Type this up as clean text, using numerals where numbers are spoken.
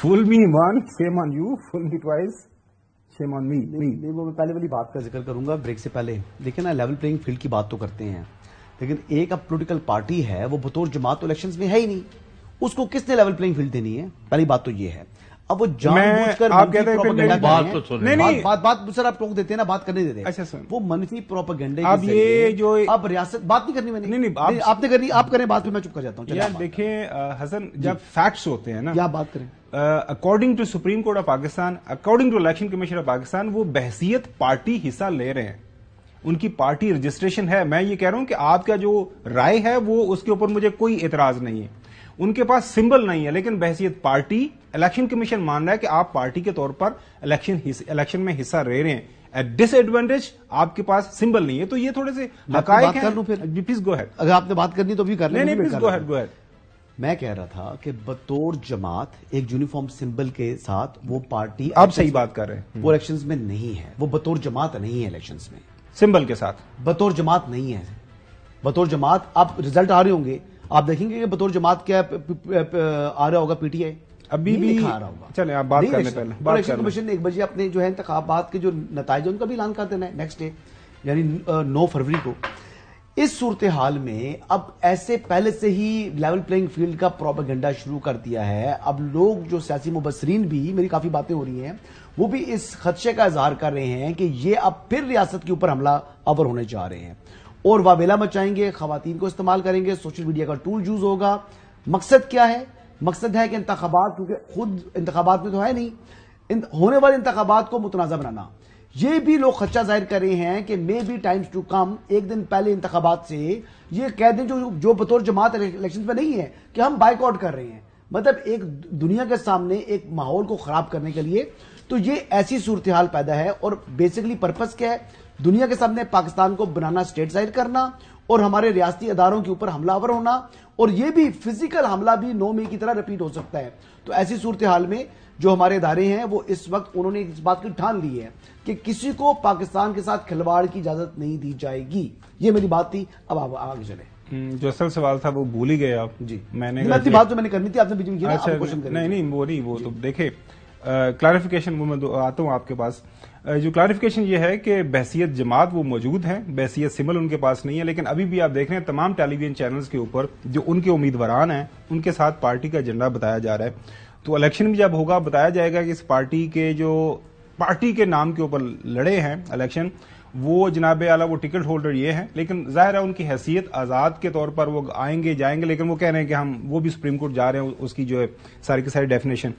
Fool me once, shame on you. Fool me twice, shame on me. نہیں وہ میں پہلے والی بات کا ذکر کروں گا بریک سے پہلے. دیکھیں نا لیول پلینگ فیلڈ کی بات تو کرتے ہیں لیکن ایک اب پولیٹیکل پارٹی ہے وہ بطور جماعت تو الیکشنز میں ہے ہی نہیں. اس کو کس نے لیول پلینگ فیلڈ دینی ہے؟ پہلی بات تو یہ ہے. اب وہ جان بوجھ کر بات سر آپ ٹوک دیتے ہیں نا بات کرنے دیتے ہیں. وہ منفی پروپیگنڈے اب یہ جو اب ریاست بات نہیں کرنی میں نے آپ نے کرنی آپ کریں بات پہ میں چپ کر جاتا ہوں. یار دیکھیں حسن جب فیکٹس ہوتے ہیں نا کیا بات کریں according to supreme court of Pakistan according to election commission of Pakistan وہ بحثیت پارٹی حصہ لے رہے ہیں. ان کی پارٹی رجسٹریشن ہے. میں یہ کہہ رہا ہوں کہ آپ کا جو رائے ہے وہ اس کے اوپر مجھے کوئی اعتراض نہیں ہے. ان کے پاس سمبل نہیں ہے لیکن بحثیت پارٹی الیکشن کمیشن مان رہا ہے کہ آپ پارٹی کے طور پر الیکشن میں حصہ لے رہے ہیں. ایٹ ڈس ایڈوانٹیج آپ کے پاس سمبل نہیں ہے. تو یہ تھوڑے سے حقائق ہیں. Please go ahead. اگر آپ نے بات کرنی تو بھی کر لیں. نہیں please go ahead go ahead. میں کہہ رہا تھا کہ بطور جماعت ایک یونیفارم سمبل کے ساتھ وہ پارٹی آپ صحیح بات کر رہے ہیں. وہ الیکشنز میں نہیں ہے. وہ بطور جماعت نہیں ہے الیکشنز میں سمبل کے ساتھ بطور جماعت نہیں ہے. بطور جماعت اب ریزلٹ آ رہے ہوں گے آپ دیکھیں گے کہ بطور جماعت کیا آ رہا ہوگا. پی ٹی آئی ابھی بھی آ رہا ہوگا. چلیں آپ بات کرنے پہلے الیکشن کمیشن نے 1 بجے اپنے جو ہے انتخابات کے جو نتائج ان کا بھی اعلان کر دینا ہے نیکسٹ ڈے یعنی 9 فروری کو. اس صورتحال میں اب ایسے پہلے سے ہی لیول پلینگ فیلڈ کا پروپیگنڈا شروع کر دیا ہے. اب لوگ جو سیاسی مبصرین بھی میری کافی باتیں ہو رہی ہیں وہ بھی اس خدشے کا اظہار کر رہے ہیں کہ یہ اب پھر ریاست کے اوپر حملہ آور ہونے جا رہے ہیں اور واویلا مچائیں گے. خواتین کو استعمال کریں گے. سوشل میڈیا کا ٹول یوز ہوگا. مقصد کیا ہے؟ مقصد ہے کہ انتخابات کیونکہ خود انتخابات میں تو ہے نہیں ہونے والے انتخابات کو متنازع بنانا. یہ بھی لوگ خدشہ ظاہر کر رہے ہیں کہ maybe times to come ایک دن پہلے انتخابات سے یہ کہہ دیں جو بطور جماعت الیکشن پہ نہیں ہے کہ ہم بائیک آؤٹ کر رہے ہیں. مطلب ایک دنیا کے سامنے ایک ماحول کو خراب کرنے کے لیے. تو یہ ایسی صورتحال پیدا ہے اور بیسیکلی پرپس کیا ہے؟ دنیا کے سامنے پاکستان کو بنانا اسٹیٹ ظاہر کرنا اور ہمارے ریاستی اداروں کے اوپر حملہ آور ہونا اور یہ بھی فزیکل حملہ بھی 9 مئی کی طرح ریپیٹ ہو سکتا ہے. تو ایسی صورتحال میں جو ہمارے ادارے ہیں وہ اس وقت انہوں نے اس بات کی ٹھان لی ہے کہ کسی کو پاکستان کے ساتھ کھلواڑ کی اجازت نہیں دی جائے گی. یہ میری بات تھی. اب آپ آگے چلیں. جو اصل سوال تھا وہ بھول ہی گئے آپ. جی میں نے بات تو میں نے کرنی تھی آپ نے بیچ میں نہیں وہ تو دیکھیں کلیریفیکیشن وہ میں آتا ہوں آپ کے پاس. جو کلیریفیکیشن یہ ہے کہ بحثیت جماعت وہ موجود ہیں بحثیت سمبل ان کے پاس نہیں ہے. لیکن ابھی بھی آپ دیکھ رہے ہیں تمام ٹیلی ویژن چینلز کے اوپر جو ان کے امیدواران ہیں ان کے ساتھ پارٹی کا ایجنڈا بتایا جا رہا ہے. تو الیکشن بھی جب ہوگا بتایا جائے گا کہ اس پارٹی کے جو پارٹی کے نام کے اوپر لڑے ہیں الیکشن وہ جناب اعلیٰ وہ ٹکٹ ہولڈر یہ ہیں. لیکن ظاہر ہے ان کی حیثیت آزاد کے طور پر وہ آئیں گے جائیں گے لیکن وہ کہہ رہے ہیں کہ ہم وہ بھی سپریم کورٹ جا رہے ہیں اس کی جو ہے ساری کی ساری ڈیفینیشن